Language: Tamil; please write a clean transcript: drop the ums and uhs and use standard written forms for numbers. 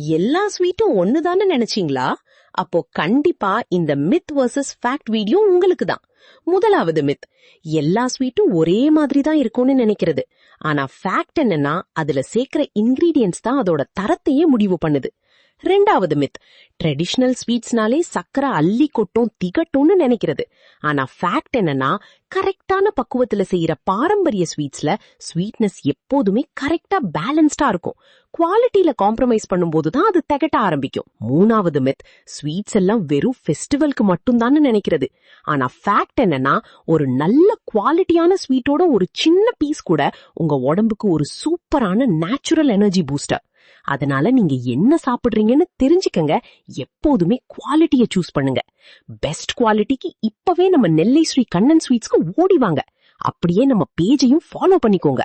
எல்லா ஸ்வீட்டும் ஒண்ணுதான்னு நினைச்சீங்களா? அப்போ கண்டிப்பா இந்த மித் வர்சஸ் ஃபேக்ட் வீடியோ உங்களுக்கு தான். முதலாவது மித், எல்லா ஸ்வீட்டும் ஒரே மாதிரி தான் இருக்கும்னு நினைக்கிறது. ஆனா ஃபேக்ட் என்னன்னா, அதுல சேர்க்கிற இன்கிரீடியன்ட்ஸ் தான் அதோட தரத்தையே முடிவு பண்ணுது. ரெண்டாவது மித், ட்ரெடிஷனல் ஸ்வீட்ஸ்னாலே சக்கரை அள்ளி கொட்டும் திகட்டும்னு நினைக்கிறது. ஆனா ஃபேக்ட் என்னன்னா, கரெக்டான பக்குவத்துல செய்யற பாரம்பரிய ஸ்வீட்ஸ்ல ஸ்வீட்னஸ் எப்போதுமே கரெக்டா பேலன்ஸ்டா இருக்கும். குவாலிட்டியில காம்ப்ரமைஸ் பண்ணும்போதுதான் அது திகட்ட ஆரம்பிக்கும். மூணாவது மித், ஸ்வீட்ஸ் எல்லாம் வெறும் ஃபெஸ்டிவலுக்கு மட்டும்தான் நினைக்கிறது. ஆனா ஃபேக்ட் என்னன்னா, ஒரு நல்ல குவாலிட்டியான ஸ்வீட்டோட ஒரு சின்ன பீஸ் கூட உங்க உடம்புக்கு ஒரு சூப்பரான நேச்சுரல் எனர்ஜி பூஸ்டர். அதனால நீங்க என்ன சாப்பிடுறீங்கன்னு தெரிஞ்சுக்கங்க. எப்போதுமே குவாலிட்டியை சூஸ் பண்ணுங்க. பெஸ்ட் குவாலிட்டிக்கு இப்பவே நம்ம நெல்லை ஸ்ரீ கண்ணன் ஸ்வீட்ஸ்க்கு ஓடிவாங்க. அப்படியே நம்ம பேஜையும் ஃபாலோ பண்ணிக்கோங்க.